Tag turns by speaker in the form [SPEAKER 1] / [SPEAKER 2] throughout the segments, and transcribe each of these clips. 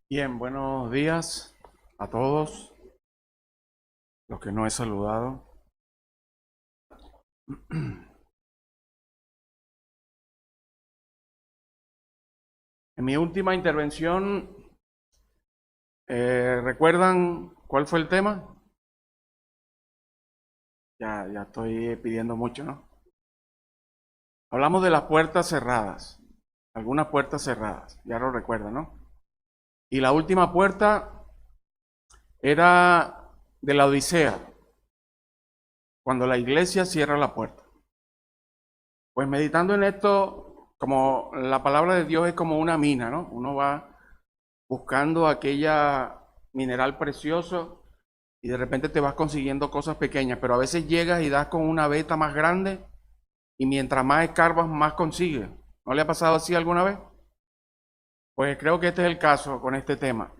[SPEAKER 1] Bien, buenos días a todos los que no he saludado. En mi última intervención, ¿recuerdan cuál fue el tema? Ya estoy pidiendo mucho, ¿no? Hablamos de las puertas cerradas, algunas puertas cerradas, ya lo recuerdan, ¿no? Y la última puerta era de la Odisea, cuando la iglesia cierra la puerta. Pues meditando en esto, como la palabra de Dios es como una mina, ¿no? Uno va buscando aquella mineral precioso y de repente te vas consiguiendo cosas pequeñas, pero a veces llegas y das con una veta más grande y mientras más escarbas, más consigues. ¿No le ha pasado así alguna vez? Pues creo que este es el caso con este tema.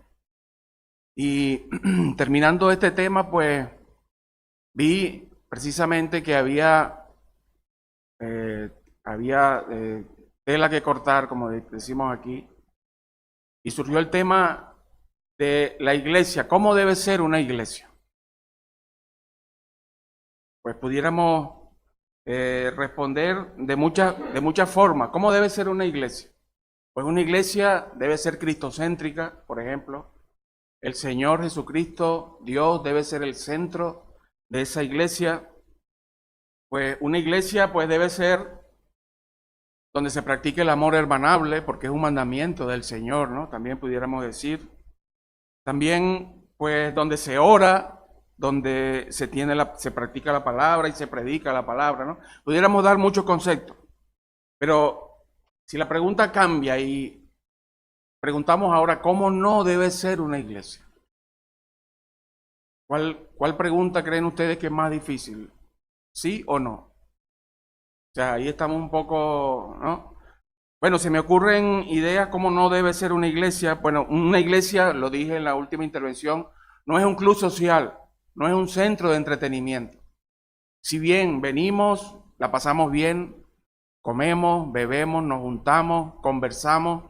[SPEAKER 1] Y terminando este tema, pues vi precisamente que eh, había tela que cortar, como decimos aquí, y surgió el tema de la iglesia. ¿Cómo debe ser una iglesia? Pues pudiéramos responder de muchas formas. ¿Cómo debe ser una iglesia? Pues una iglesia debe ser cristocéntrica, por ejemplo. El Señor Jesucristo, Dios, debe ser el centro de esa iglesia. Pues una iglesia pues debe ser donde se practique el amor hermanable, porque es un mandamiento del Señor, ¿no? También pudiéramos decir. También pues donde se ora, donde se practica la palabra y se predica la palabra, ¿no? Pudiéramos dar muchos conceptos, pero si la pregunta cambia y preguntamos ahora cómo no debe ser una iglesia, ¿cuál pregunta creen ustedes que es más difícil? ¿Sí o no? O sea, ahí estamos un poco, ¿no? Bueno, se me ocurren ideas cómo no debe ser una iglesia. Bueno, una iglesia, lo dije en la última intervención, no es un club social, no es un centro de entretenimiento. Si bien venimos, la pasamos bien, comemos, bebemos, nos juntamos, conversamos,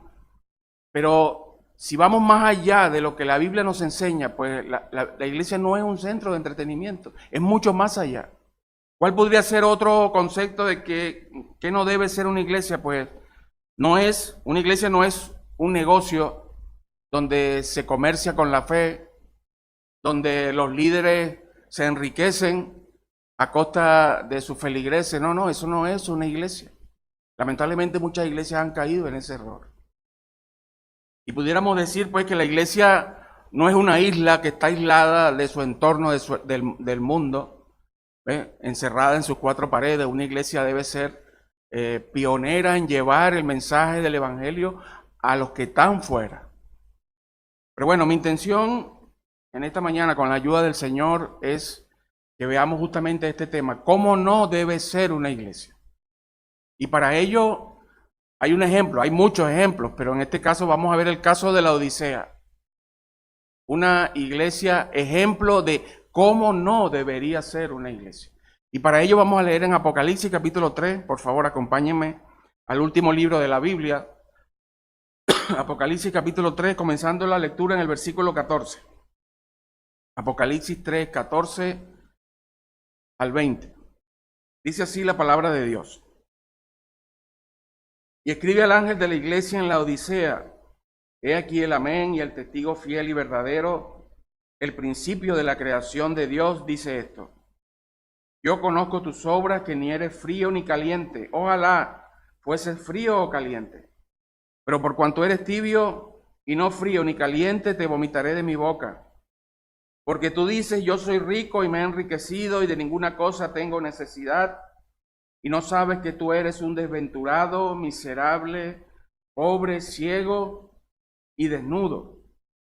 [SPEAKER 1] pero si vamos más allá de lo que la Biblia nos enseña, pues la iglesia no es un centro de entretenimiento, es mucho más allá. ¿Cuál podría ser otro concepto de que no debe ser una iglesia? Pues una iglesia no es un negocio donde se comercia con la fe, donde los líderes se enriquecen a costa de sus feligreses. No, no, eso no es una iglesia. Lamentablemente muchas iglesias han caído en ese error. Y pudiéramos decir pues que la iglesia no es una isla que está aislada de su entorno, del mundo, encerrada en sus cuatro paredes. Una iglesia debe ser pionera en llevar el mensaje del evangelio a los que están fuera. Pero bueno, mi intención en esta mañana, con la ayuda del Señor, es que veamos justamente este tema, cómo no debe ser una iglesia. Y para ello hay un ejemplo, hay muchos ejemplos, pero en este caso vamos a ver el caso de la Odisea. Una iglesia ejemplo de cómo no debería ser una iglesia. Y para ello vamos a leer en Apocalipsis capítulo 3, por favor acompáñenme al último libro de la Biblia, Apocalipsis capítulo 3, comenzando la lectura en el versículo 14. Apocalipsis 3, 14 al 20. Dice así la palabra de Dios. Y escribe al ángel de la iglesia en la Odisea: he aquí el amén y el testigo fiel y verdadero, el principio de la creación de Dios, dice esto: yo conozco tus obras, que ni eres frío ni caliente. Ojalá fueses frío o caliente. Pero por cuanto eres tibio y no frío ni caliente, te vomitaré de mi boca. Porque tú dices: yo soy rico y me he enriquecido y de ninguna cosa tengo necesidad, y no sabes que tú eres un desventurado, miserable, pobre, ciego y desnudo.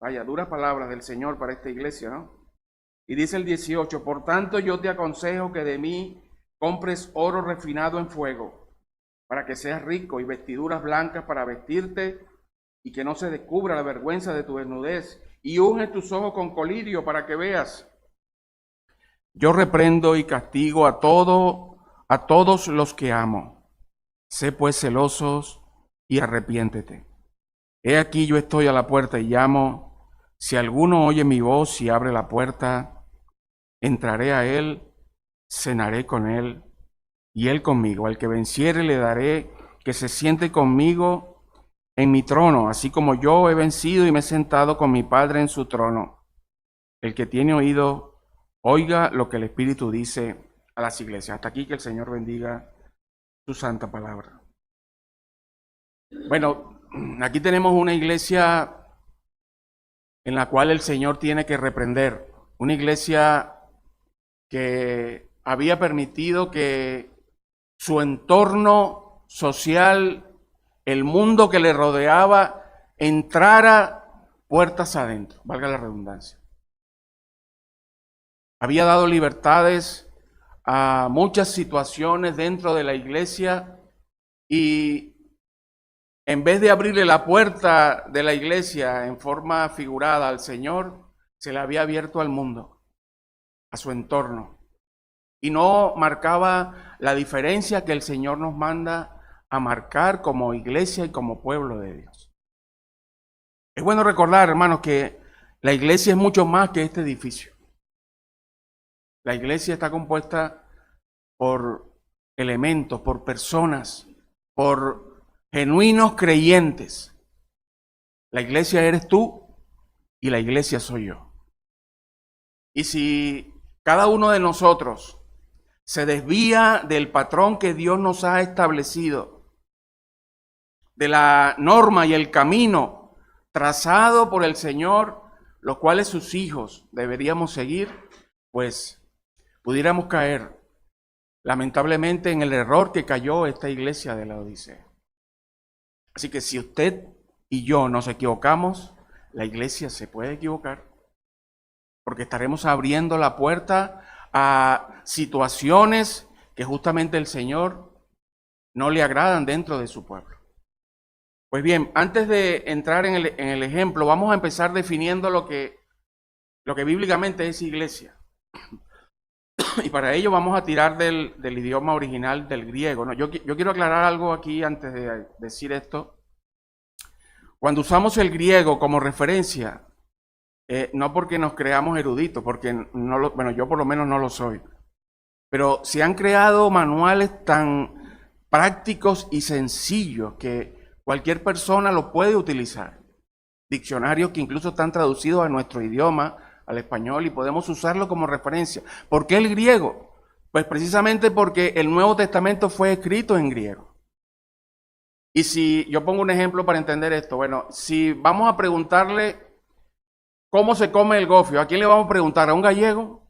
[SPEAKER 1] Vaya, duras palabras del Señor para esta iglesia, ¿no? Y dice el 18: por tanto yo te aconsejo que de mí compres oro refinado en fuego, para que seas rico, y vestiduras blancas para vestirte, y que no se descubra la vergüenza de tu desnudez, y unge tus ojos con colirio para que veas. Yo reprendo y castigo a todos los que amo. Sé pues celosos y arrepiéntete. He aquí yo estoy a la puerta y llamo. Si alguno oye mi voz y abre la puerta, entraré a él, cenaré con él y él conmigo. Al que venciere le daré que se siente conmigo en mi trono, así como yo he vencido y me he sentado con mi Padre en su trono. El que tiene oído, oiga lo que el Espíritu dice a las iglesias. Hasta aquí, que el Señor bendiga su santa palabra. Bueno, aquí tenemos una iglesia en la cual el Señor tiene que reprender. Una iglesia que había permitido que su entorno social, el mundo que le rodeaba, entrara puertas adentro, valga la redundancia. Había dado libertades a muchas situaciones dentro de la iglesia y en vez de abrirle la puerta de la iglesia en forma figurada al Señor, se le había abierto al mundo, a su entorno. Y no marcaba la diferencia que el Señor nos manda a marcar como iglesia y como pueblo de Dios. Es bueno recordar, hermanos, que la iglesia es mucho más que este edificio. La iglesia está compuesta por elementos, por personas, por genuinos creyentes. La iglesia eres tú y la iglesia soy yo. Y si cada uno de nosotros se desvía del patrón que Dios nos ha establecido, de la norma y el camino trazado por el Señor, los cuales sus hijos deberíamos seguir, pues pudiéramos caer lamentablemente en el error que cayó esta iglesia de la Odisea. Así que si usted y yo nos equivocamos, la iglesia se puede equivocar, porque estaremos abriendo la puerta a situaciones que justamente el Señor no le agradan dentro de su pueblo. Pues bien, antes de entrar en el ejemplo, vamos a empezar definiendo lo que bíblicamente es iglesia. Y para ello vamos a tirar del idioma original del griego, ¿no? Yo quiero aclarar algo aquí antes de decir esto. Cuando usamos el griego como referencia, no porque nos creamos eruditos, porque bueno, yo por lo menos no lo soy, pero se han creado manuales tan prácticos y sencillos que cualquier persona lo puede utilizar. Diccionarios que incluso están traducidos a nuestro idioma, al español, y podemos usarlo como referencia. ¿Por qué el griego? Pues precisamente porque el Nuevo Testamento fue escrito en griego. Y si yo pongo un ejemplo para entender esto, bueno, si vamos a preguntarle cómo se come el gofio, ¿a quién le vamos a preguntar? ¿A un gallego?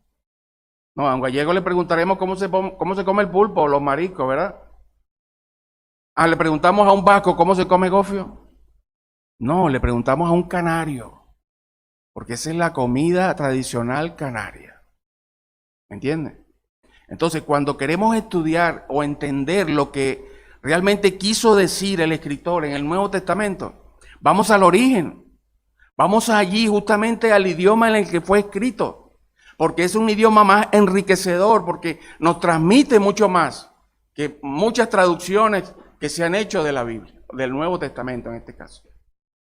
[SPEAKER 1] No, a un gallego le preguntaremos cómo se come el pulpo o los mariscos, ¿verdad? Ah, le preguntamos a un vasco cómo se come gofio. No, le preguntamos a un canario, porque esa es la comida tradicional canaria. ¿Me entiende? Entonces, cuando queremos estudiar o entender lo que realmente quiso decir el escritor en el Nuevo Testamento, vamos al origen. Vamos allí justamente al idioma en el que fue escrito, porque es un idioma más enriquecedor, porque nos transmite mucho más que muchas traducciones que se han hecho de la Biblia, del Nuevo Testamento en este caso.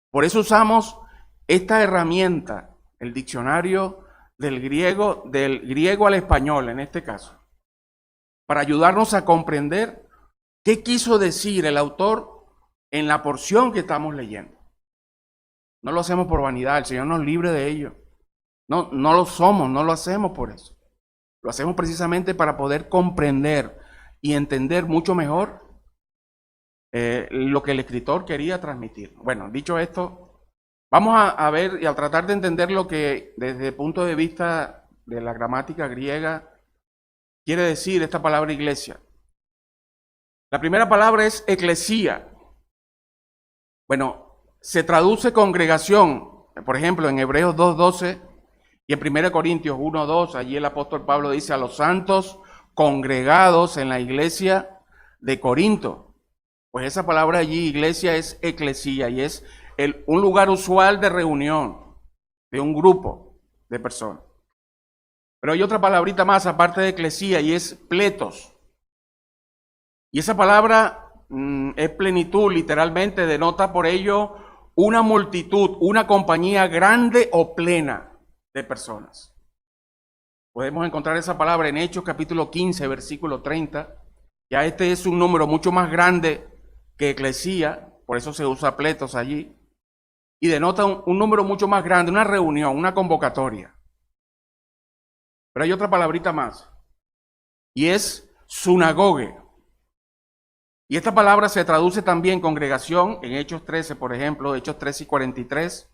[SPEAKER 1] Por eso usamos esta herramienta, el diccionario del griego al español en este caso, para ayudarnos a comprender qué quiso decir el autor en la porción que estamos leyendo. No lo hacemos por vanidad, el Señor nos libre de ello. No lo somos, no lo hacemos por eso. Lo hacemos precisamente para poder comprender y entender mucho mejor lo que el escritor quería transmitir. Bueno, dicho esto, vamos a ver y a tratar de entender lo que desde el punto de vista de la gramática griega quiere decir esta palabra iglesia. La primera palabra es eclesía. Bueno, se traduce congregación, por ejemplo, en Hebreos 2:12 y en 1 Corintios 1:2, allí el apóstol Pablo dice a los santos congregados en la iglesia de Corinto. Pues esa palabra allí, iglesia, es eclesía y es un lugar usual de reunión de un grupo de personas. Pero hay otra palabrita más aparte de eclesía y es pletos. Y esa palabra es plenitud, literalmente denota por ello una multitud, una compañía grande o plena de personas. Podemos encontrar esa palabra en Hechos capítulo 15, versículo 30. Ya este es un número mucho más grande que eclesía, por eso se usa pletos allí. Y denota un número mucho más grande, una reunión, una convocatoria. Pero hay otra palabrita más, y es sinagogue. Y esta palabra se traduce también congregación, en Hechos 13, por ejemplo, Hechos 13 y 43,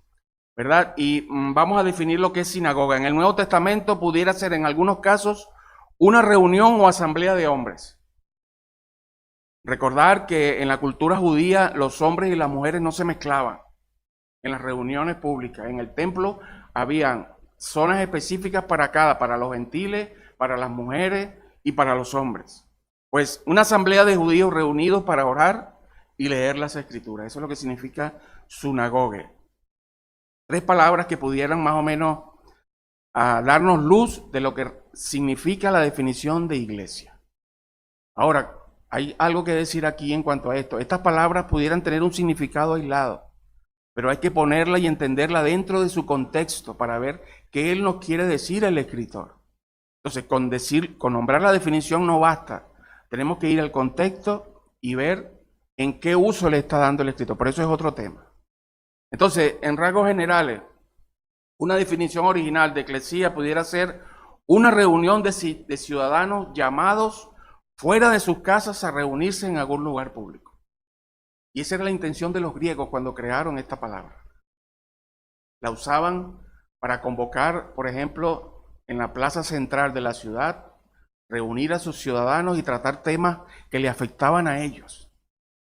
[SPEAKER 1] ¿verdad? Y vamos a definir lo que es sinagoga. En el Nuevo Testamento pudiera ser en algunos casos una reunión o asamblea de hombres. Recordar que en la cultura judía los hombres y las mujeres no se mezclaban en las reuniones públicas. En el templo habían zonas específicas para los gentiles, para las mujeres y para los hombres. Pues una asamblea de judíos reunidos para orar y leer las escrituras. Eso es lo que significa sinagogue. 3 palabras que pudieran más o menos darnos luz de lo que significa la definición de iglesia. Ahora, hay algo que decir aquí en cuanto a esto. Estas palabras pudieran tener un significado aislado, pero hay que ponerla y entenderla dentro de su contexto para ver qué él nos quiere decir el escritor. Entonces, con nombrar la definición no basta. Tenemos que ir al contexto y ver en qué uso le está dando el escritor. Por eso es otro tema. Entonces, en rasgos generales, una definición original de eclesía pudiera ser una reunión de ciudadanos llamados fuera de sus casas a reunirse en algún lugar público. Y esa era la intención de los griegos cuando crearon esta palabra. La usaban para convocar, por ejemplo, en la plaza central de la ciudad, reunir a sus ciudadanos y tratar temas que le afectaban a ellos.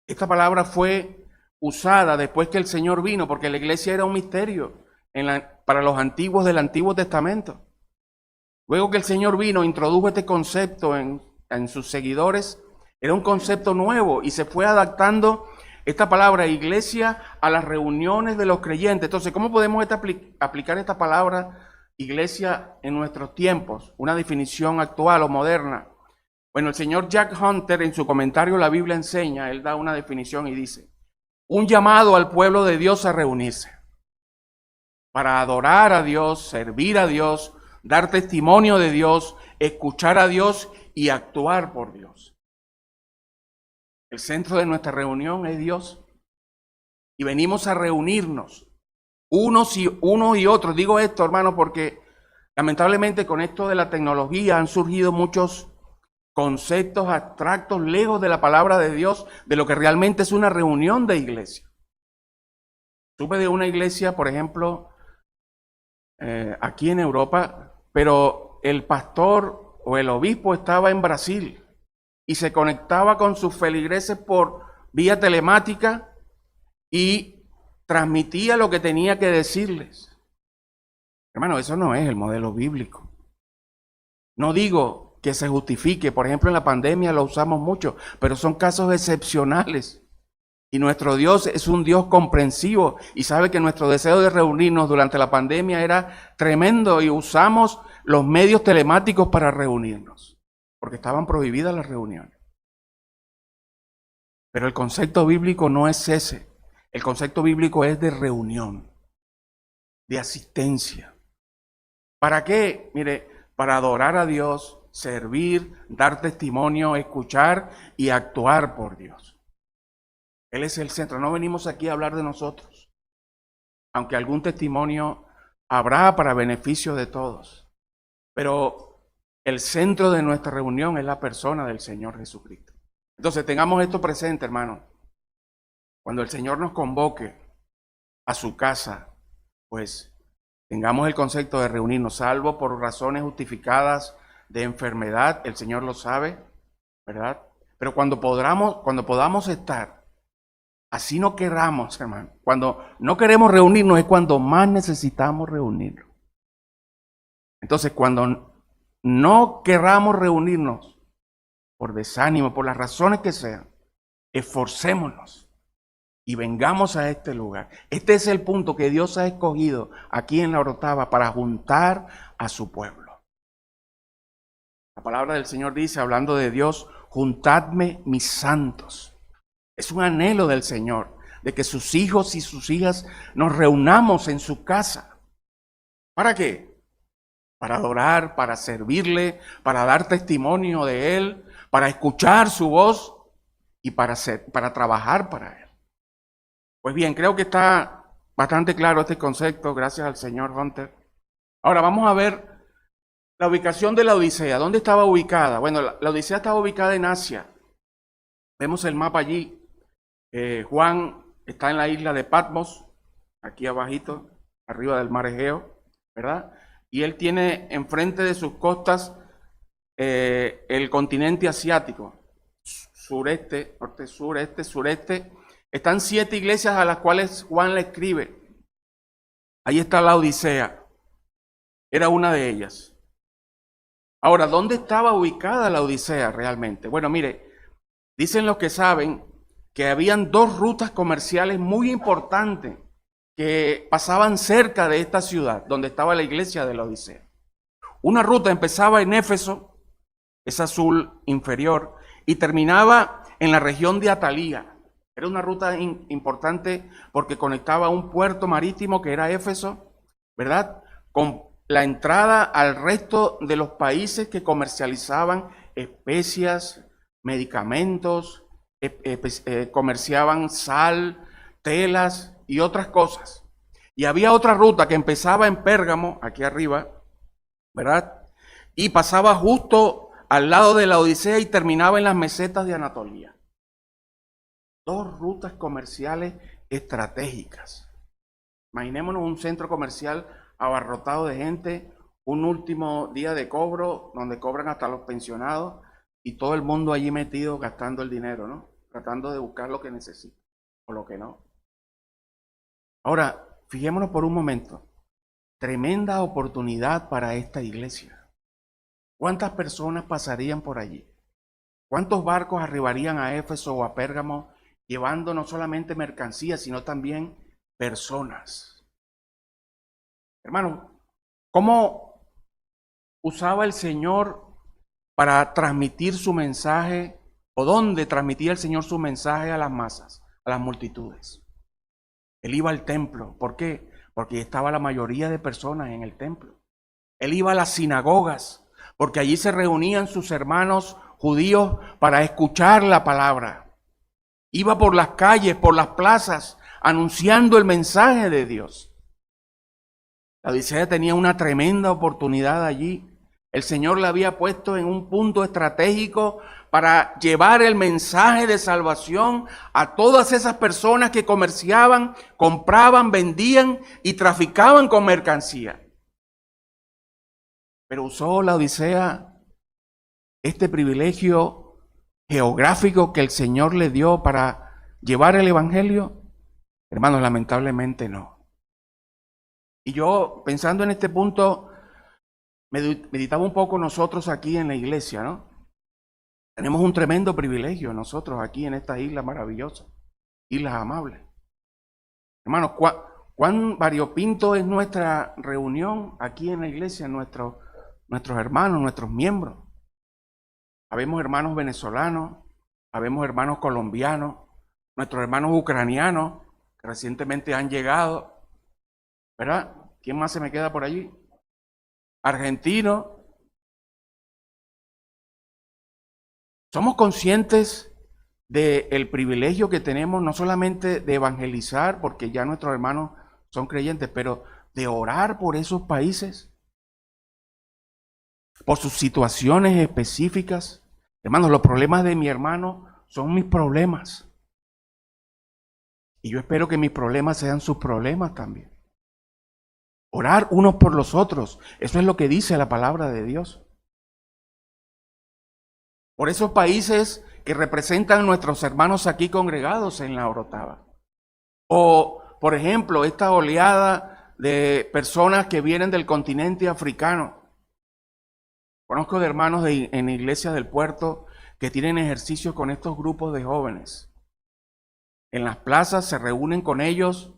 [SPEAKER 1] Esta palabra fue usada después que el Señor vino, porque la iglesia era un misterio para los antiguos del Antiguo Testamento. Luego que el Señor vino, introdujo este concepto en sus seguidores. Era un concepto nuevo y se fue adaptando esta palabra iglesia a las reuniones de los creyentes. Entonces, ¿cómo podemos aplicar esta palabra iglesia en nuestros tiempos? Una definición actual o moderna. Bueno, el señor Jack Hunter en su comentario La Biblia enseña, él da una definición y dice: un llamado al pueblo de Dios a reunirse para adorar a Dios, servir a Dios, dar testimonio de Dios, escuchar a Dios y actuar por Dios. El centro de nuestra reunión es Dios. Y venimos a reunirnos, unos y otros. Digo esto, hermano, porque lamentablemente con esto de la tecnología han surgido muchos conceptos abstractos lejos de la palabra de Dios, de lo que realmente es una reunión de iglesia. Supe de una iglesia, por ejemplo, aquí en Europa, pero el pastor o el obispo estaba en Brasil y se conectaba con sus feligreses por vía telemática y transmitía lo que tenía que decirles. Hermano, eso no es el modelo bíblico. No digo que se justifique, por ejemplo en la pandemia lo usamos mucho, pero son casos excepcionales. Y nuestro Dios es un Dios comprensivo y sabe que nuestro deseo de reunirnos durante la pandemia era tremendo y usamos los medios telemáticos para reunirnos, porque estaban prohibidas las reuniones. Pero el concepto bíblico no es ese. El concepto bíblico es de reunión, de asistencia. ¿Para qué? Mire, para adorar a Dios, servir, dar testimonio, escuchar y actuar por Dios. Él es el centro. No venimos aquí a hablar de nosotros, aunque algún testimonio habrá para beneficio de todos. Pero el centro de nuestra reunión es la persona del Señor Jesucristo. Entonces tengamos esto presente, hermano. Cuando el Señor nos convoque a su casa, pues tengamos el concepto de reunirnos, salvo por razones justificadas de enfermedad, el Señor lo sabe, ¿verdad? Pero cuando podamos estar, así no queramos, hermano. Cuando no queremos reunirnos es cuando más necesitamos reunirnos. Entonces, cuando no queramos reunirnos, por desánimo, por las razones que sean, esforcémonos y vengamos a este lugar. Este es el punto que Dios ha escogido aquí en la Orotava para juntar a su pueblo. La palabra del Señor dice, hablando de Dios, juntadme mis santos. Es un anhelo del Señor, de que sus hijos y sus hijas nos reunamos en su casa. ¿Para qué? Para adorar, para servirle, para dar testimonio de Él, para escuchar su voz y para trabajar para Él. Pues bien, creo que está bastante claro este concepto, gracias al señor Hunter. Ahora vamos a ver la ubicación de la Odisea. ¿Dónde estaba ubicada? Bueno, la Odisea estaba ubicada en Asia. Vemos el mapa allí. Juan está en la isla de Patmos, aquí abajito, arriba del mar Egeo, ¿verdad? Y él tiene enfrente de sus costas el continente asiático, sureste, norte, sureste, sureste. Están 7 iglesias a las cuales Juan le escribe. Ahí está la Odisea. Era una de ellas. Ahora, ¿dónde estaba ubicada la Odisea realmente? Bueno, mire, dicen los que saben que habían 2 rutas comerciales muy importantes que pasaban cerca de esta ciudad, donde estaba la iglesia de la Odisea. Una ruta empezaba en Éfeso, es azul inferior, y terminaba en la región de Atalía. Era una ruta importante porque conectaba un puerto marítimo que era Éfeso, ¿verdad? Con la entrada al resto de los países que comercializaban especias, medicamentos, comerciaban sal, telas y otras cosas. Y había otra ruta que empezaba en Pérgamo, aquí arriba, ¿verdad? Y pasaba justo al lado de la Odisea y terminaba en las mesetas de Anatolia. 2 rutas comerciales estratégicas. Imaginémonos un centro comercial abarrotado de gente, un último día de cobro, donde cobran hasta los pensionados, y todo el mundo allí metido gastando el dinero, ¿no? Tratando de buscar lo que necesita, o lo que no. Ahora, fijémonos por un momento. Tremenda oportunidad para esta iglesia. ¿Cuántas personas pasarían por allí? ¿Cuántos barcos arribarían a Éfeso o a Pérgamo llevando no solamente mercancías, sino también personas? Hermano, ¿cómo usaba el Señor para transmitir su mensaje, o dónde transmitía el Señor su mensaje a las masas, a las multitudes? Él iba al templo. ¿Por qué? Porque estaba la mayoría de personas en el templo. Él iba a las sinagogas, porque allí se reunían sus hermanos judíos para escuchar la palabra. Iba por las calles, por las plazas, anunciando el mensaje de Dios. La Odisea tenía una tremenda oportunidad allí. El Señor la había puesto en un punto estratégico para llevar el mensaje de salvación a todas esas personas que comerciaban, compraban, vendían y traficaban con mercancía. Pero usó la Odisea este privilegio geográfico que el Señor le dio para llevar el evangelio. Hermanos, lamentablemente no. Y yo, pensando en este punto, meditaba un poco nosotros aquí en la iglesia, ¿no? Tenemos un tremendo privilegio nosotros aquí en esta isla maravillosa, islas amables. Hermanos, cuán variopinto es nuestra reunión aquí en la iglesia, nuestros hermanos, nuestros miembros. Habemos hermanos venezolanos, habemos hermanos colombianos, nuestros hermanos ucranianos que recientemente han llegado, ¿verdad? ¿Quién más se me queda por allí? Argentinos. Somos conscientes del privilegio que tenemos, no solamente de evangelizar, porque ya nuestros hermanos son creyentes, pero de orar por esos países, por sus situaciones específicas. Hermanos, los problemas de mi hermano son mis problemas. Y yo espero que mis problemas sean sus problemas también. Orar unos por los otros, eso es lo que dice la palabra de Dios. Por esos países que representan a nuestros hermanos aquí congregados en la Orotava. O, por ejemplo, esta oleada de personas que vienen del continente africano. Conozco de hermanos en iglesias del puerto que tienen ejercicios con estos grupos de jóvenes. En las plazas se reúnen con ellos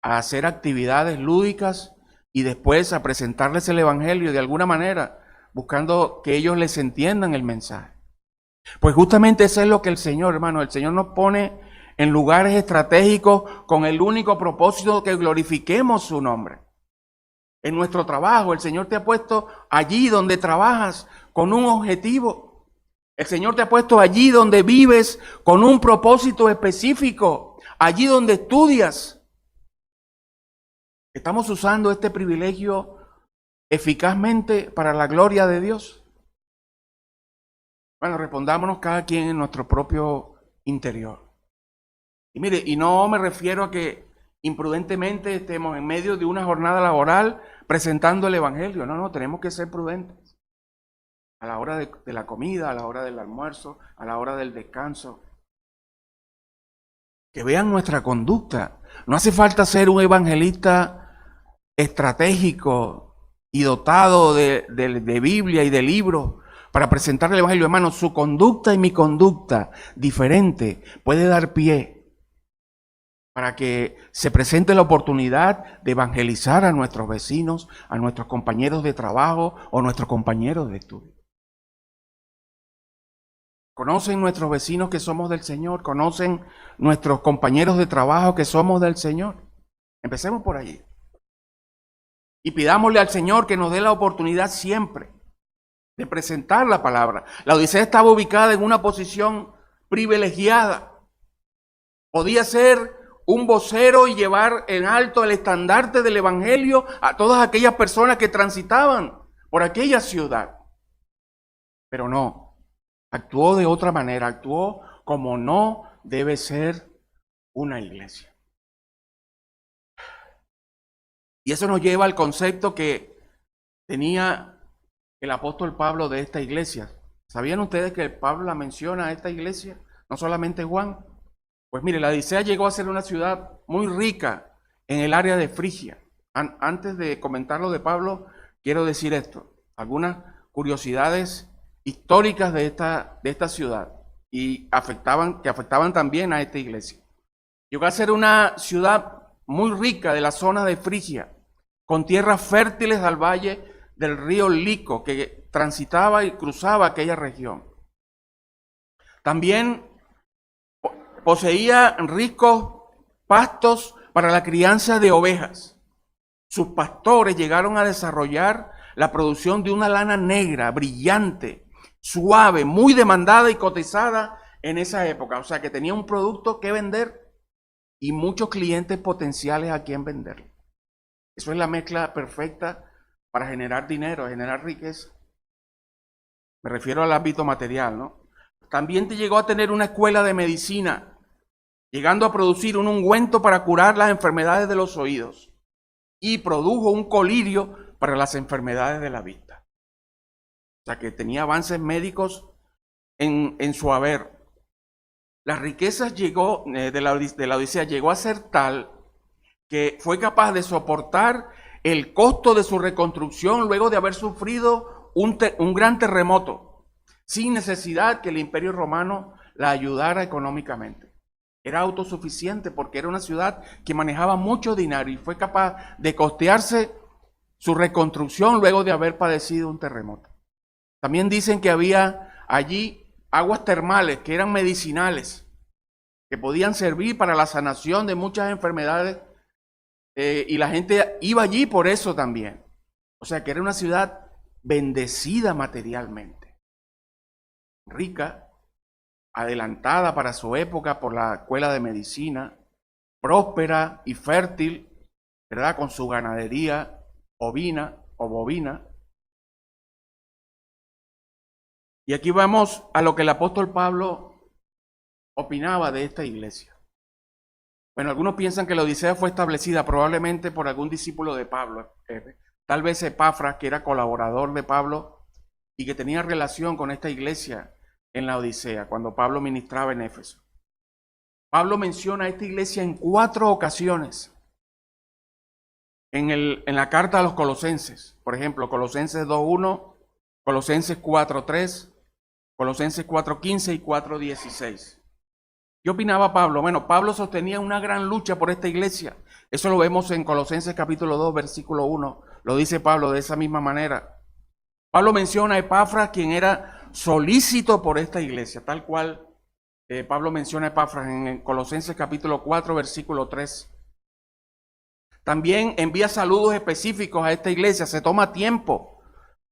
[SPEAKER 1] a hacer actividades lúdicas y después a presentarles el evangelio de alguna manera, buscando que ellos les entiendan el mensaje. Pues justamente eso es lo que el Señor, hermano, el Señor nos pone en lugares estratégicos con el único propósito que glorifiquemos su nombre. En nuestro trabajo, el Señor te ha puesto allí donde trabajas con un objetivo. El Señor te ha puesto allí donde vives con un propósito específico. Allí donde estudias. ¿Estamos usando este privilegio eficazmente para la gloria de Dios? Bueno, respondámonos cada quien en nuestro propio interior. Y mire, y no me refiero a que imprudentemente estemos en medio de una jornada laboral presentando el Evangelio. No, tenemos que ser prudentes. A la hora de la comida, a la hora del almuerzo, a la hora del descanso. Que vean nuestra conducta. No hace falta ser un evangelista estratégico y dotado de Biblia y de libros para presentar el Evangelio. Hermanos, su conducta y mi conducta diferente puede dar pie para que se presente la oportunidad de evangelizar a nuestros vecinos, a nuestros compañeros de trabajo o nuestros compañeros de estudio. ¿Conocen nuestros vecinos que somos del Señor? ¿Conocen nuestros compañeros de trabajo que somos del Señor? Empecemos por allí. Y pidámosle al Señor que nos dé la oportunidad siempre de presentar la palabra. La Odisea estaba ubicada en una posición privilegiada. Podía ser un vocero y llevar en alto el estandarte del Evangelio a todas aquellas personas que transitaban por aquella ciudad. Pero no, actuó de otra manera, actuó como no debe ser una iglesia. Y eso nos lleva al concepto que tenía el apóstol Pablo de esta iglesia. ¿Sabían ustedes que Pablo la menciona a esta iglesia? No solamente Juan. Pues mire, la Odisea llegó a ser una ciudad muy rica en el área de Frigia. Antes de comentar lo de Pablo, quiero decir esto. Algunas curiosidades históricas de esta ciudad y que afectaban también a esta iglesia. Llegó a ser una ciudad muy rica de la zona de Frigia, con tierras fértiles al valle del río Lico, que transitaba y cruzaba aquella región. También poseía ricos pastos para la crianza de ovejas. Sus pastores llegaron a desarrollar la producción de una lana negra, brillante, suave, muy demandada y cotizada en esa época. O sea que tenía un producto que vender y muchos clientes potenciales a quien venderlo. Eso es la mezcla perfecta para generar dinero, generar riqueza. Me refiero al ámbito material, ¿no? También te llegó a tener una escuela de medicina, llegando a producir un ungüento para curar las enfermedades de los oídos y produjo un colirio para las enfermedades de la vista. O sea que tenía avances médicos en su haber. Las riquezas de la Odisea llegó a ser tal que fue capaz de soportar el costo de su reconstrucción luego de haber sufrido un gran terremoto, sin necesidad que el Imperio Romano la ayudara económicamente. Era autosuficiente porque era una ciudad que manejaba mucho dinero y fue capaz de costearse su reconstrucción luego de haber padecido un terremoto. También dicen que había allí aguas termales que eran medicinales, que podían servir para la sanación de muchas enfermedades y la gente iba allí por eso también. O sea que era una ciudad bendecida materialmente, rica, adelantada para su época por la escuela de medicina, próspera y fértil, ¿verdad? Con su ganadería ovina o bovina. Y aquí vamos a lo que el apóstol Pablo opinaba de esta iglesia. Bueno, algunos piensan que la Odisea fue establecida probablemente por algún discípulo de Pablo, tal vez Epafras, que era colaborador de Pablo y que tenía relación con esta iglesia en la Odisea, cuando Pablo ministraba en Éfeso. Pablo menciona a esta iglesia en 4 ocasiones en la carta a los Colosenses. Por ejemplo, Colosenses 2:1, Colosenses 4:3, Colosenses 4:15 y 4:16. ¿Qué opinaba Pablo? Bueno, Pablo sostenía una gran lucha por esta iglesia. Eso lo vemos en Colosenses capítulo 2, versículo 1. Lo dice Pablo de esa misma manera. Pablo menciona a Epafras, quien era solícito por esta iglesia, tal cual Pablo menciona a Epafras en Colosenses capítulo 4, versículo 3. También envía saludos específicos a esta iglesia. Se toma tiempo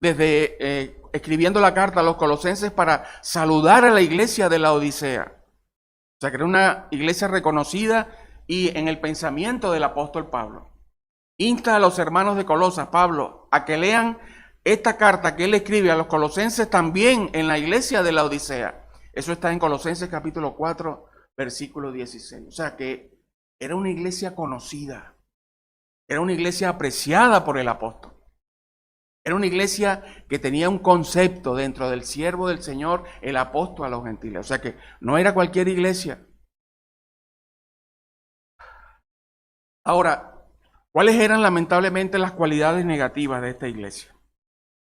[SPEAKER 1] desde escribiendo la carta a los colosenses para saludar a la iglesia de la Odisea. O sea, que era una iglesia reconocida y en el pensamiento del apóstol Pablo. Insta a los hermanos de Colosas, Pablo, a que lean esta carta que él escribe a los colosenses también en la iglesia de la Odisea. Eso está en Colosenses capítulo 4, versículo 16. O sea que era una iglesia conocida. Era una iglesia apreciada por el apóstol. Era una iglesia que tenía un concepto dentro del siervo del Señor, el apóstol a los gentiles. O sea que no era cualquier iglesia. Ahora, ¿cuáles eran lamentablemente las cualidades negativas de esta iglesia?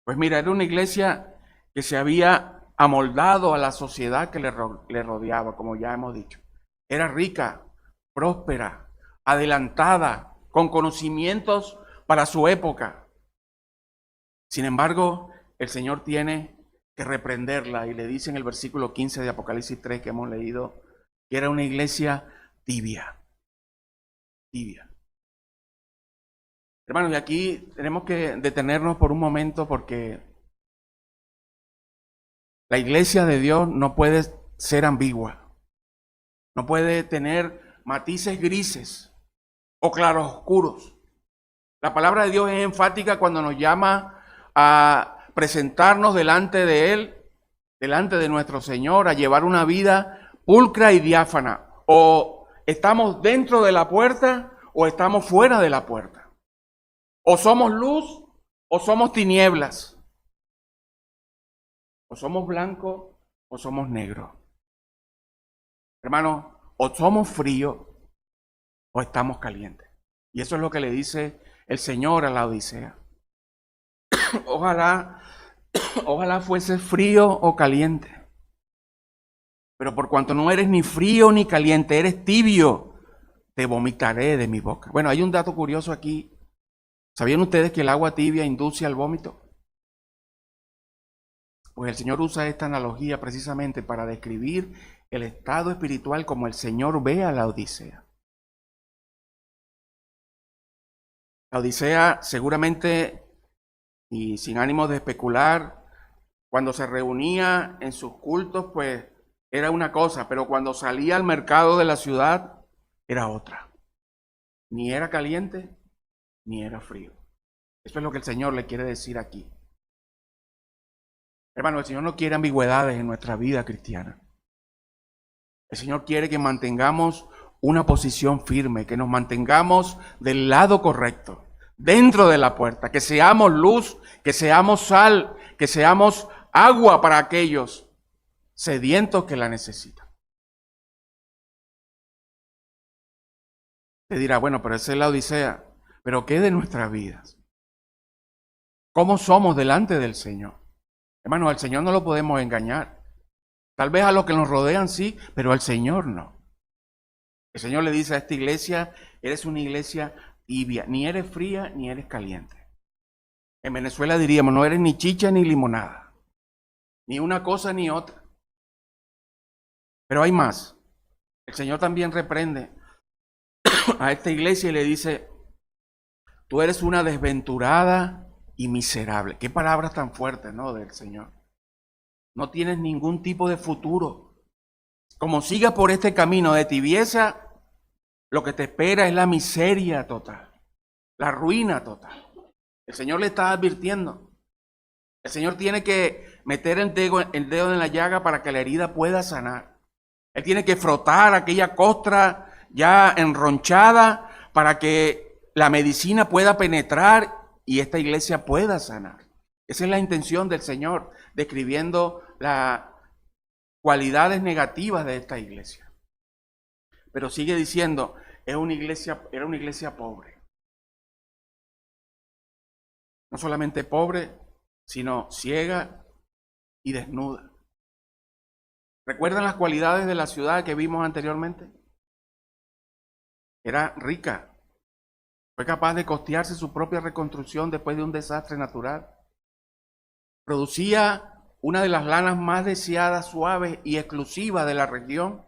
[SPEAKER 1] Pues mira, era una iglesia que se había amoldado a la sociedad que le rodeaba, como ya hemos dicho. Era rica, próspera, adelantada, con conocimientos para su época. Sin embargo, el Señor tiene que reprenderla y le dice en el versículo 15 de Apocalipsis 3 que hemos leído que era una iglesia tibia. Tibia. Hermanos, y aquí tenemos que detenernos por un momento porque la iglesia de Dios no puede ser ambigua. No puede tener matices grises o claroscuros. La palabra de Dios es enfática cuando nos llama a presentarnos delante de Él, delante de nuestro Señor, a llevar una vida pulcra y diáfana. O estamos dentro de la puerta o estamos fuera de la puerta. O somos luz o somos tinieblas. O somos blancos o somos negros. Hermanos, o somos fríos o estamos calientes. Y eso es lo que le dice el Señor a la Odisea. Ojalá fuese frío o caliente. Pero por cuanto no eres ni frío ni caliente, eres tibio, te vomitaré de mi boca. Bueno, hay un dato curioso aquí. ¿Sabían ustedes que el agua tibia induce al vómito? Pues el Señor usa esta analogía precisamente para describir el estado espiritual como el Señor ve a la Odisea. La Odisea seguramente, y sin ánimo de especular, cuando se reunía en sus cultos, pues era una cosa, pero cuando salía al mercado de la ciudad, era otra. Ni era caliente, ni era frío. Eso es lo que el Señor le quiere decir aquí. Hermano, el Señor no quiere ambigüedades en nuestra vida cristiana. El Señor quiere que mantengamos una posición firme, que nos mantengamos del lado correcto, dentro de la puerta, que seamos luz, que seamos sal, que seamos agua para aquellos sedientos que la necesitan. Te dirá, bueno, pero esa es la Odisea. Pero ¿qué de nuestras vidas? ¿Cómo somos delante del Señor? Hermano, al Señor no lo podemos engañar. Tal vez a los que nos rodean sí, pero al Señor no. El Señor le dice a esta iglesia, eres una iglesia tibia, ni eres fría ni eres caliente. En Venezuela diríamos, no eres ni chicha ni limonada, ni una cosa ni otra. Pero hay más. El Señor también reprende a esta iglesia y le dice, tú eres una desventurada y miserable. Qué palabras tan fuertes, ¿no? Del Señor. No tienes ningún tipo de futuro. Como sigas por este camino de tibieza, lo que te espera es la miseria total, la ruina total. El Señor le está advirtiendo. El Señor tiene que meter el dedo en la llaga para que la herida pueda sanar. Él tiene que frotar aquella costra ya enronchada para que la medicina pueda penetrar y esta iglesia pueda sanar. Esa es la intención del Señor, describiendo las cualidades negativas de esta iglesia. Pero sigue diciendo, era una iglesia pobre. No solamente pobre, sino ciega y desnuda. ¿Recuerdan las cualidades de la ciudad que vimos anteriormente? Era rica. Fue capaz de costearse su propia reconstrucción después de un desastre natural. Producía una de las lanas más deseadas, suaves y exclusivas de la región.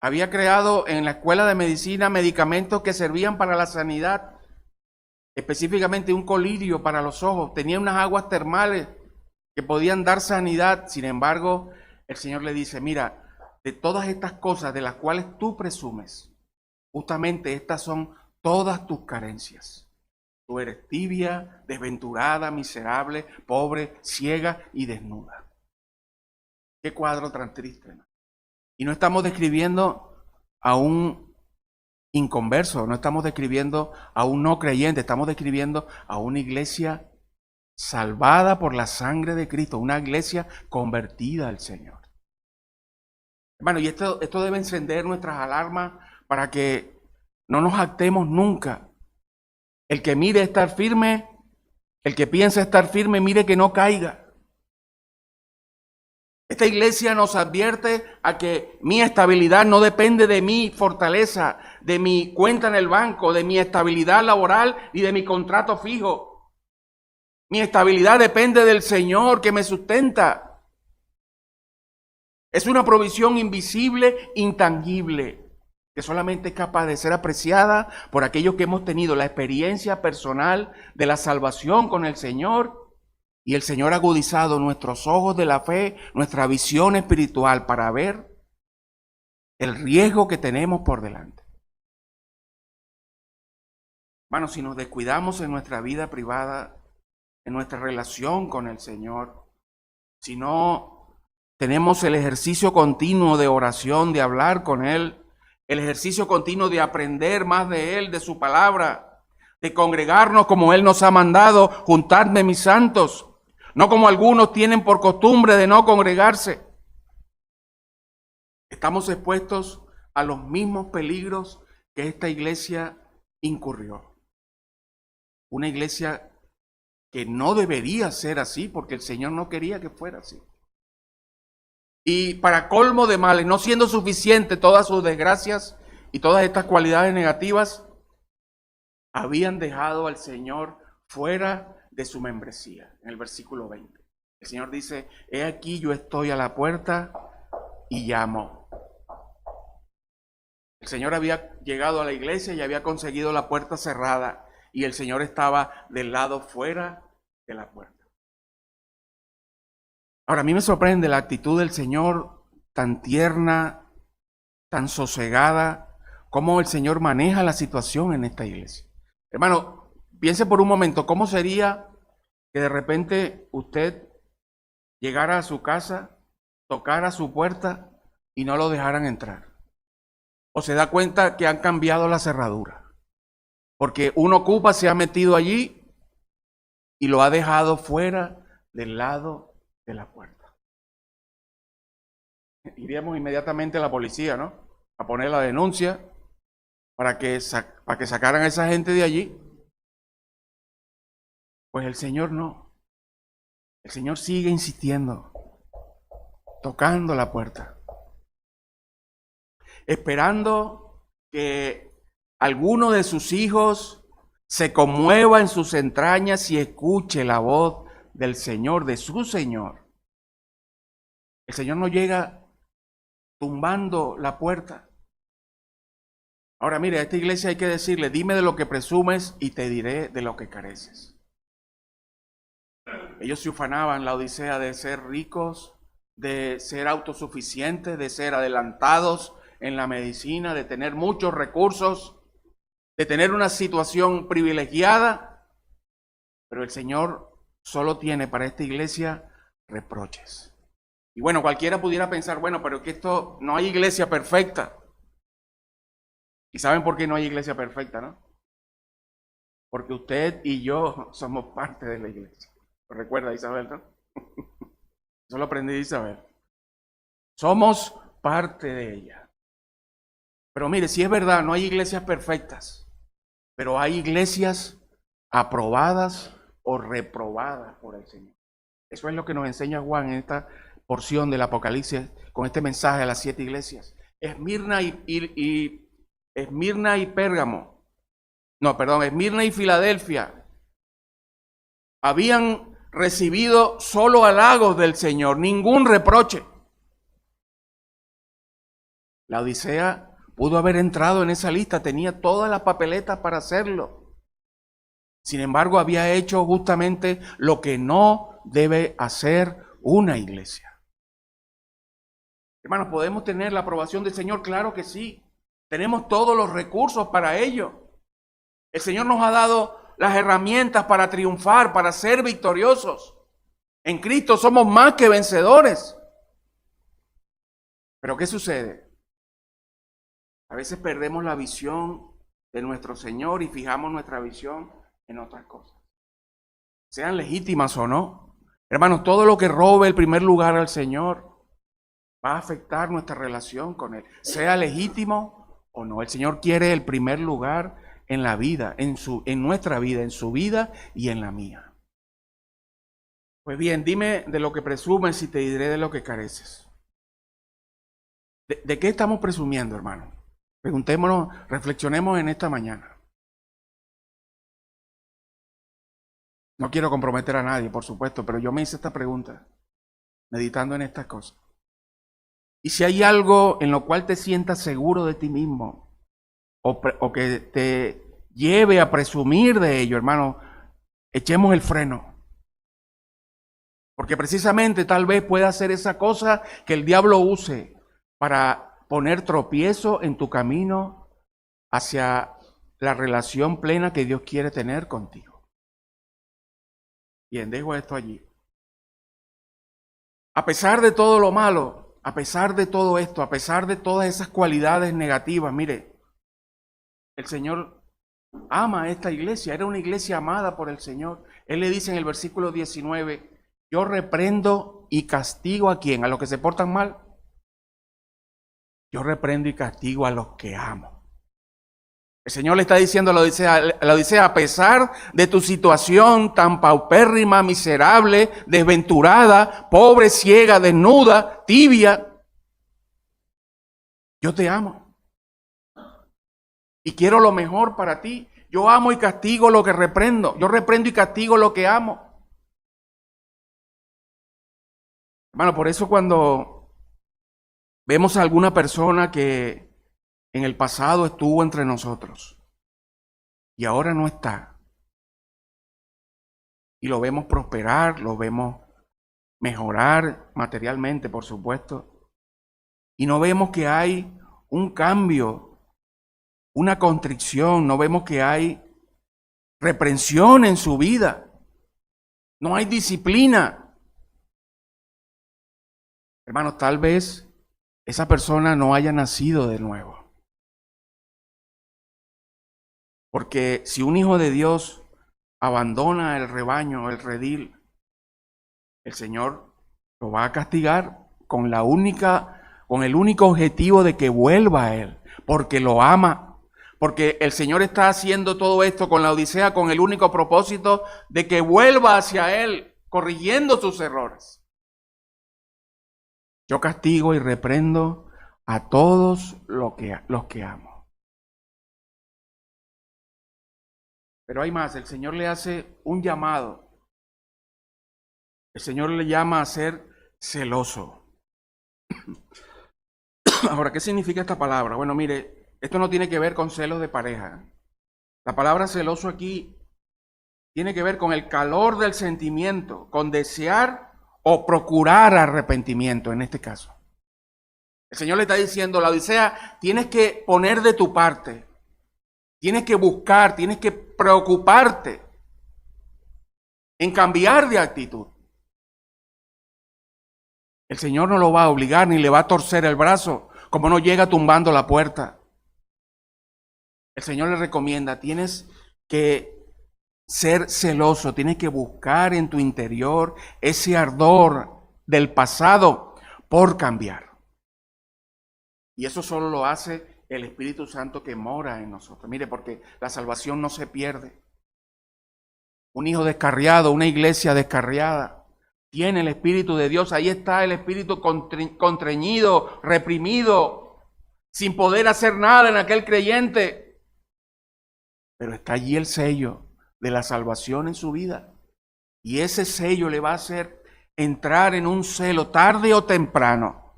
[SPEAKER 1] Había creado en la escuela de medicina medicamentos que servían para la sanidad, específicamente un colirio para los ojos. Tenía unas aguas termales que podían dar sanidad. Sin embargo, el Señor le dice, mira, de todas estas cosas de las cuales tú presumes, justamente estas son todas tus carencias. Tú eres tibia, desventurada, miserable, pobre, ciega y desnuda. Qué cuadro tan triste, ¿no? Y no estamos describiendo a un inconverso, no estamos describiendo a un no creyente, estamos describiendo a una iglesia salvada por la sangre de Cristo, una iglesia convertida al Señor. Hermano, y esto debe encender nuestras alarmas para que no nos jactemos nunca. El que mire estar firme, el que piensa estar firme, mire que no caiga. Esta iglesia nos advierte a que mi estabilidad no depende de mi fortaleza, de mi cuenta en el banco, de mi estabilidad laboral y de mi contrato fijo. Mi estabilidad depende del Señor que me sustenta. Es una provisión invisible, intangible, que solamente es capaz de ser apreciada por aquellos que hemos tenido la experiencia personal de la salvación con el Señor. Y el Señor ha agudizado nuestros ojos de la fe, nuestra visión espiritual para ver el riesgo que tenemos por delante. Hermanos, si nos descuidamos en nuestra vida privada, en nuestra relación con el Señor, si no tenemos el ejercicio continuo de oración, de hablar con Él, el ejercicio continuo de aprender más de Él, de su palabra, de congregarnos como Él nos ha mandado, juntadme mis santos, no como algunos tienen por costumbre de no congregarse. Estamos expuestos a los mismos peligros que esta iglesia incurrió. Una iglesia que no debería ser así porque el Señor no quería que fuera así. Y para colmo de males, no siendo suficiente todas sus desgracias y todas estas cualidades negativas, habían dejado al Señor fuera de su membresía. En el versículo 20. El Señor dice, he aquí yo estoy a la puerta y llamo. El Señor había llegado a la iglesia y había conseguido la puerta cerrada y el Señor estaba del lado fuera de la puerta. Ahora, a mí me sorprende la actitud del Señor tan tierna, tan sosegada, cómo el Señor maneja la situación en esta iglesia. Hermano, piense por un momento, ¿cómo sería que de repente usted llegara a su casa, tocara su puerta y no lo dejaran entrar? O se da cuenta que han cambiado la cerradura, porque un ocupa se ha metido allí y lo ha dejado fuera del lado de la puerta. Iríamos inmediatamente a la policía, ¿no? A poner la denuncia para que sacaran a esa gente de allí. Pues el Señor no. El Señor sigue insistiendo, tocando la puerta, esperando que alguno de sus hijos se conmueva en sus entrañas y escuche la voz del Señor, de su Señor. El Señor no llega tumbando la puerta. Ahora mire, a esta iglesia hay que decirle, dime de lo que presumes y te diré de lo que careces. Ellos se ufanaban la odisea de ser ricos, de ser autosuficientes, de ser adelantados en la medicina, de tener muchos recursos, de tener una situación privilegiada. Pero el Señor solo tiene para esta iglesia reproches. Y bueno, cualquiera pudiera pensar, bueno, pero que esto no hay iglesia perfecta. ¿Y saben por qué no hay iglesia perfecta, no? Porque usted y yo somos parte de la iglesia. ¿Lo recuerda Isabel, no? Eso lo aprendí de Isabel. Somos parte de ella. Pero mire, si es verdad, no hay iglesias perfectas, pero hay iglesias aprobadas o reprobadas por el Señor. Eso es lo que nos enseña Juan en esta porción del Apocalipsis, con este mensaje a las 7 iglesias. Esmirna y Pérgamo. No, perdón, Esmirna y Filadelfia habían recibido solo halagos del Señor, ningún reproche. La Odisea pudo haber entrado en esa lista, tenía todas las papeletas para hacerlo. Sin embargo, había hecho justamente lo que no debe hacer una iglesia. Hermanos, ¿podemos tener la aprobación del Señor? Claro que sí. Tenemos todos los recursos para ello. El Señor nos ha dado las herramientas para triunfar, para ser victoriosos. En Cristo somos más que vencedores. Pero ¿qué sucede? A veces perdemos la visión de nuestro Señor y fijamos nuestra visión en otras cosas. Sean legítimas o no. Hermanos, todo lo que robe el primer lugar al Señor va a afectar nuestra relación con Él. Sea legítimo o no. El Señor quiere el primer lugar en la vida, en nuestra vida, en su vida y en la mía. Pues bien, dime de lo que presumes y te diré de lo que careces. ¿De qué estamos presumiendo, hermano? Preguntémonos, reflexionemos en esta mañana. No quiero comprometer a nadie, por supuesto, pero yo me hice esta pregunta, meditando en estas cosas. Y si hay algo en lo cual te sientas seguro de ti mismo, o que te lleve a presumir de ello, hermano, echemos el freno. Porque precisamente tal vez pueda ser esa cosa que el diablo use para poner tropiezo en tu camino hacia la relación plena que Dios quiere tener contigo. Bien, dejo esto allí. A pesar de todo lo malo, a pesar de todo esto, a pesar de todas esas cualidades negativas, mire, el Señor ama a esta iglesia, era una iglesia amada por el Señor. Él le dice en el versículo 19, yo reprendo y castigo ¿a quién? ¿A los que se portan mal? Yo reprendo y castigo a los que amo. El Señor le está diciendo a la Odisea, a pesar de tu situación tan paupérrima, miserable, desventurada, pobre, ciega, desnuda, tibia, yo te amo. Y quiero lo mejor para ti. Yo amo y castigo lo que reprendo. Yo reprendo y castigo lo que amo. Hermano, por eso cuando vemos a alguna persona que en el pasado estuvo entre nosotros y ahora no está, y lo vemos prosperar, lo vemos mejorar materialmente, por supuesto, y no vemos que hay un cambio, una contrición, no vemos que hay reprensión en su vida, no hay disciplina. Hermanos, tal vez esa persona no haya nacido de nuevo. Porque si un hijo de Dios abandona el rebaño, el redil, el Señor lo va a castigar con el único objetivo de que vuelva a Él, porque lo ama. Porque el Señor está haciendo todo esto con la Odisea con el único propósito de que vuelva hacia Él, corrigiendo sus errores. Yo castigo y reprendo a todos los que amo. Pero hay más, el Señor le hace un llamado. El Señor le llama a ser celoso. Ahora, ¿qué significa esta palabra? Bueno, mire, esto no tiene que ver con celos de pareja. La palabra celoso aquí tiene que ver con el calor del sentimiento, con desear o procurar arrepentimiento en este caso. El Señor le está diciendo, la Odisea, tienes que poner de tu parte, tienes que buscar, tienes que preocuparte en cambiar de actitud. El Señor no lo va a obligar ni le va a torcer el brazo, como no llega tumbando la puerta. El Señor le recomienda, tienes que ser celoso, tienes que buscar en tu interior ese ardor del pasado por cambiar. Y eso solo lo hace el Espíritu Santo que mora en nosotros. Mire, porque la salvación no se pierde. Un hijo descarriado, una iglesia descarriada, tiene el Espíritu de Dios. Ahí está el Espíritu contrañido, reprimido, sin poder hacer nada en aquel creyente. Pero está allí el sello de la salvación en su vida. Y ese sello le va a hacer entrar en un celo tarde o temprano,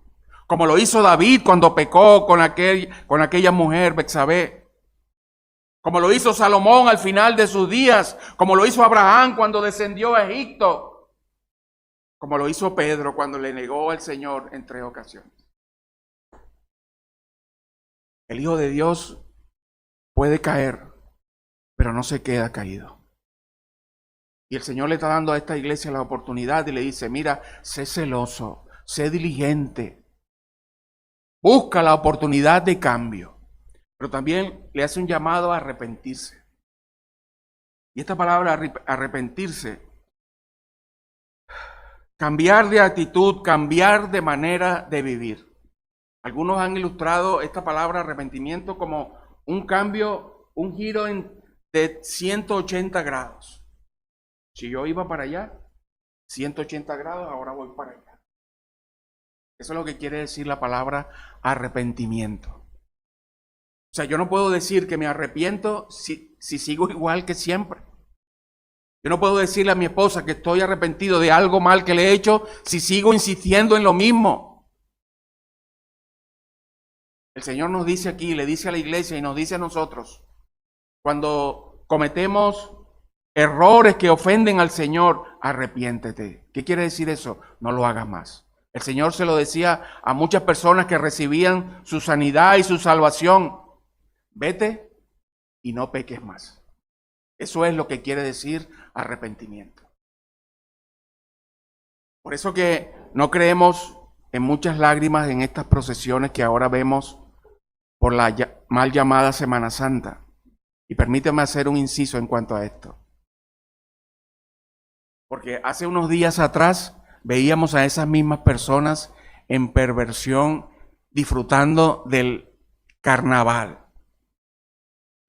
[SPEAKER 1] como lo hizo David cuando pecó con aquella mujer Betsabé, como lo hizo Salomón al final de sus días, como lo hizo Abraham cuando descendió a Egipto, como lo hizo Pedro cuando le negó al Señor en 3 ocasiones. El Hijo de Dios puede caer, pero no se queda caído. Y el Señor le está dando a esta iglesia la oportunidad y le dice, mira, sé celoso, sé diligente, busca la oportunidad de cambio. Pero también le hace un llamado a arrepentirse. Y esta palabra arrepentirse, cambiar de actitud, cambiar de manera de vivir. Algunos han ilustrado esta palabra arrepentimiento como un cambio, un giro de 180 grados. Si yo iba para allá, 180 grados, ahora voy para allá. Eso es lo que quiere decir la palabra arrepentimiento. O sea, yo no puedo decir que me arrepiento si sigo igual que siempre. Yo no puedo decirle a mi esposa que estoy arrepentido de algo mal que le he hecho si sigo insistiendo en lo mismo. El Señor nos dice aquí, le dice a la iglesia y nos dice a nosotros, cuando cometemos errores que ofenden al Señor, arrepiéntete. ¿Qué quiere decir eso? No lo hagas más. El Señor se lo decía a muchas personas que recibían su sanidad y su salvación. Vete y no peques más. Eso es lo que quiere decir arrepentimiento. Por eso que no creemos en muchas lágrimas en estas procesiones que ahora vemos por la mal llamada Semana Santa. Y permíteme hacer un inciso en cuanto a esto. Porque hace unos días atrás veíamos a esas mismas personas en perversión disfrutando del carnaval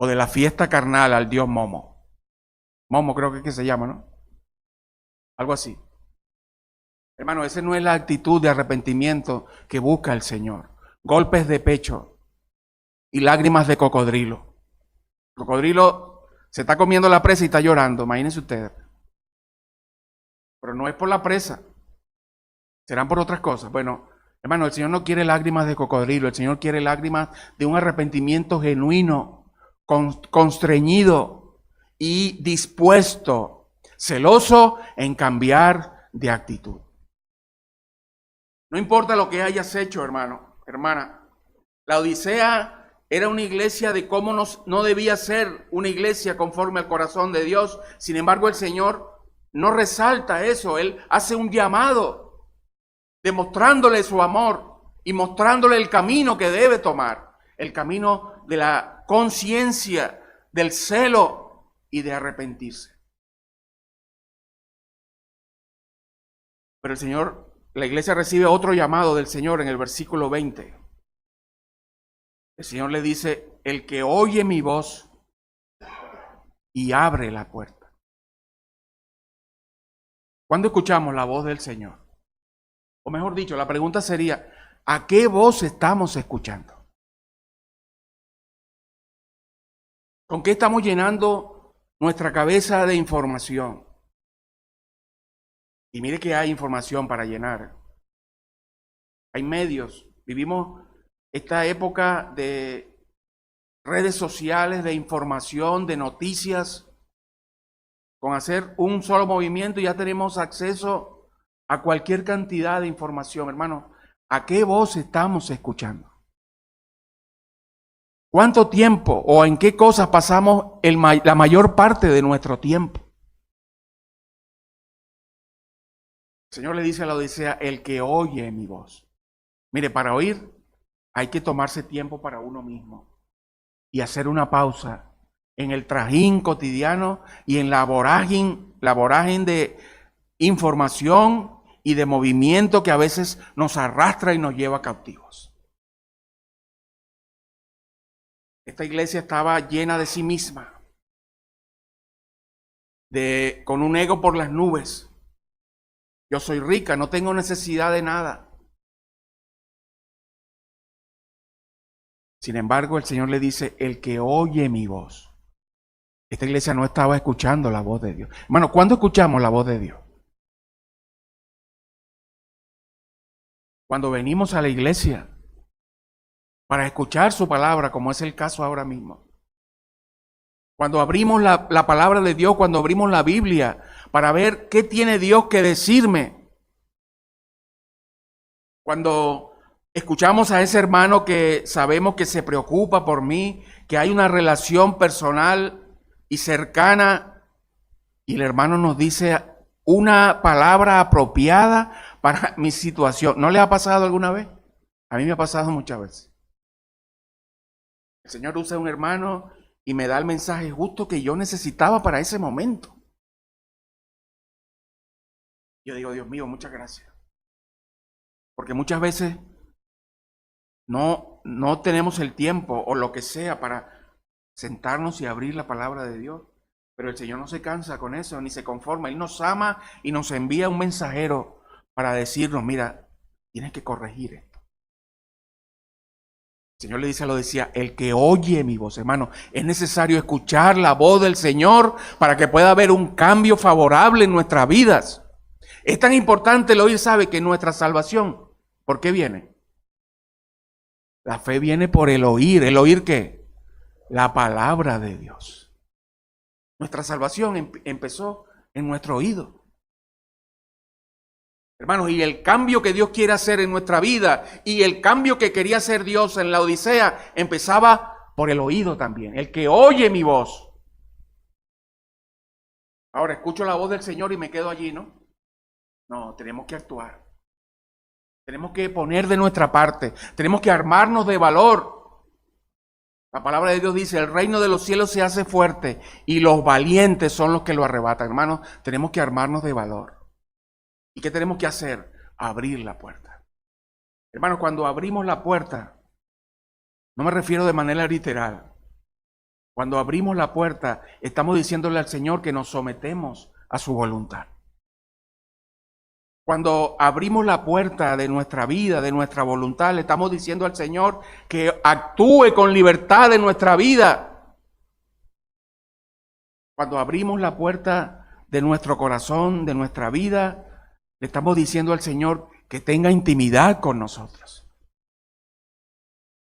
[SPEAKER 1] o de la fiesta carnal al dios Momo. Momo creo que es que se llama, ¿no? Algo así. Hermano, esa no es la actitud de arrepentimiento que busca el Señor. Golpes de pecho y lágrimas de cocodrilo. El cocodrilo se está comiendo la presa y está llorando, imagínense ustedes. Pero no es por la presa, serán por otras cosas. Bueno, hermano, el Señor no quiere lágrimas de cocodrilo, el Señor quiere lágrimas de un arrepentimiento genuino, constreñido y dispuesto, celoso en cambiar de actitud. No importa lo que hayas hecho, hermano, hermana. La Odisea era una iglesia de cómo no debía ser una iglesia conforme al corazón de Dios. Sin embargo, el Señor no resalta eso, Él hace un llamado demostrándole su amor y mostrándole el camino que debe tomar, el camino de la conciencia, del celo y de arrepentirse. Pero el Señor, la iglesia recibe otro llamado del Señor en el versículo 20. El Señor le dice, el que oye mi voz y abre la puerta. ¿Cuándo escuchamos la voz del Señor? O mejor dicho, la pregunta sería, ¿a qué voz estamos escuchando? ¿Con qué estamos llenando nuestra cabeza de información? Y mire que hay información para llenar. Hay medios. Vivimos esta época de redes sociales, de información, de noticias. Con hacer un solo movimiento ya tenemos acceso a cualquier cantidad de información. Hermano, ¿a qué voz estamos escuchando? ¿Cuánto tiempo o en qué cosas pasamos la mayor parte de nuestro tiempo? El Señor le dice a la Odisea, el que oye mi voz. Mire, para oír hay que tomarse tiempo para uno mismo y hacer una pausa en el trajín cotidiano y en la vorágine de información y de movimiento que a veces nos arrastra y nos lleva cautivos. Esta iglesia estaba llena de sí misma, con un ego por las nubes. Yo soy rica, no tengo necesidad de nada. Sin embargo, el Señor le dice, el que oye mi voz. Esta iglesia no estaba escuchando la voz de Dios. Hermano, ¿cuándo escuchamos la voz de Dios? Cuando venimos a la iglesia para escuchar su palabra, como es el caso ahora mismo. Cuando abrimos la palabra de Dios, cuando abrimos la Biblia para ver qué tiene Dios que decirme. Cuando escuchamos a ese hermano que sabemos que se preocupa por mí, que hay una relación personal y cercana, y el hermano nos dice una palabra apropiada para mi situación. ¿No le ha pasado alguna vez? A mí me ha pasado muchas veces. El Señor usa a un hermano y me da el mensaje justo que yo necesitaba para ese momento. Yo digo, Dios mío, muchas gracias. Porque muchas veces no tenemos el tiempo o lo que sea para sentarnos y abrir la palabra de Dios. Pero el Señor no se cansa con eso, ni se conforma. Él nos ama y nos envía un mensajero para decirnos, mira, tienes que corregir esto. El Señor le dice, lo decía, el que oye mi voz, hermano, es necesario escuchar la voz del Señor para que pueda haber un cambio favorable en nuestras vidas. Es tan importante el oír, sabe, que nuestra salvación, ¿por qué viene? La fe viene por el oír. ¿El oír qué? La palabra de Dios. Nuestra salvación empezó en nuestro oído. Hermanos, y el cambio que Dios quiere hacer en nuestra vida y el cambio que quería hacer Dios en la Odisea empezaba por el oído también. El que oye mi voz. Ahora escucho la voz del Señor y me quedo allí, ¿no? No, tenemos que actuar. Tenemos que poner de nuestra parte. Tenemos que armarnos de valor. La palabra de Dios dice, el reino de los cielos se hace fuerte y los valientes son los que lo arrebatan. Hermanos, tenemos que armarnos de valor. ¿Y qué tenemos que hacer? Abrir la puerta. Hermanos, cuando abrimos la puerta, no me refiero de manera literal. Cuando abrimos la puerta, estamos diciéndole al Señor que nos sometemos a su voluntad. Cuando abrimos la puerta de nuestra vida, de nuestra voluntad, le estamos diciendo al Señor que actúe con libertad en nuestra vida. Cuando abrimos la puerta de nuestro corazón, de nuestra vida, le estamos diciendo al Señor que tenga intimidad con nosotros.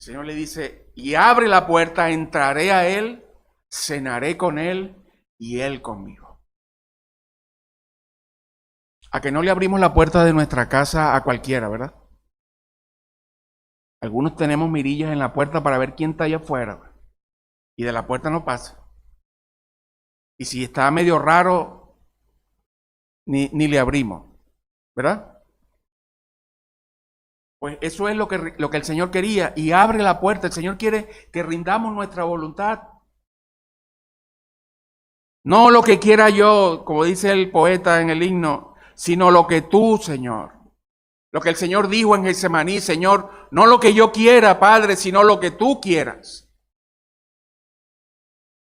[SPEAKER 1] El Señor le dice, y abre la puerta, entraré a Él, cenaré con Él y Él conmigo. A que no le abrimos la puerta de nuestra casa a cualquiera, ¿verdad? Algunos tenemos mirillas en la puerta para ver quién está allá afuera. Y de la puerta no pasa. Y si está medio raro, ni le abrimos. ¿Verdad? Pues eso es lo que el Señor quería y abre la puerta. El Señor quiere que rindamos nuestra voluntad. No lo que quiera yo, como dice el poeta en el himno, sino lo que tú, Señor. Lo que el Señor dijo en Getsemaní, Señor, no lo que yo quiera, Padre, sino lo que tú quieras.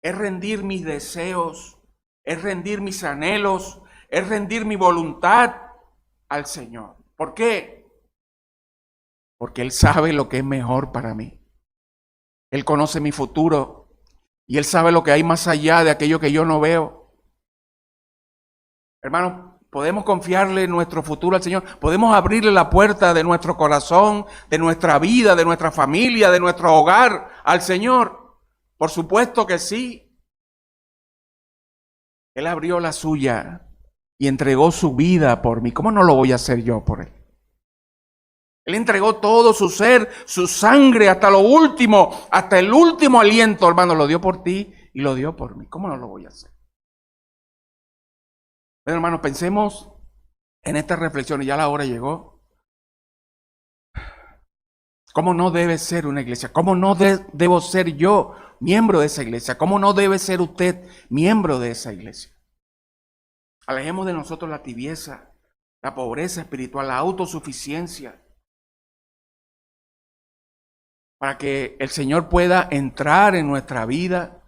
[SPEAKER 1] Es rendir mis deseos, es rendir mis anhelos, es rendir mi voluntad al Señor. ¿Por qué? Porque Él sabe lo que es mejor para mí. Él conoce mi futuro y Él sabe lo que hay más allá de aquello que yo no veo. Hermanos, podemos confiarle nuestro futuro al Señor. Podemos abrirle la puerta de nuestro corazón, de nuestra vida, de nuestra familia, de nuestro hogar al Señor. Por supuesto que sí. Él abrió la suya y entregó su vida por mí. ¿Cómo no lo voy a hacer yo por Él? Él entregó todo su ser, su sangre, hasta lo último, hasta el último aliento, hermano, lo dio por ti y lo dio por mí. ¿Cómo no lo voy a hacer? Bueno, hermano, pensemos en esta reflexión y ya la hora llegó. ¿Cómo no debe ser una iglesia? ¿Cómo no debo ser yo miembro de esa iglesia? ¿Cómo no debe ser usted miembro de esa iglesia? Alejemos de nosotros la tibieza, la pobreza espiritual, la autosuficiencia, para que el Señor pueda entrar en nuestra vida.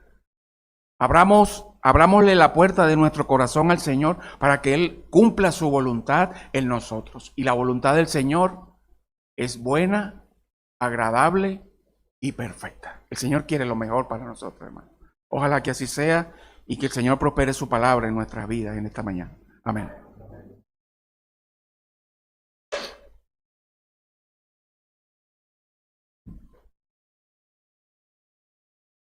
[SPEAKER 1] Abrámosle la puerta de nuestro corazón al Señor para que Él cumpla su voluntad en nosotros. Y la voluntad del Señor es buena, agradable y perfecta. El Señor quiere lo mejor para nosotros, hermano. Ojalá que así sea y que el Señor prospere su palabra en nuestras vidas en esta mañana. Amén.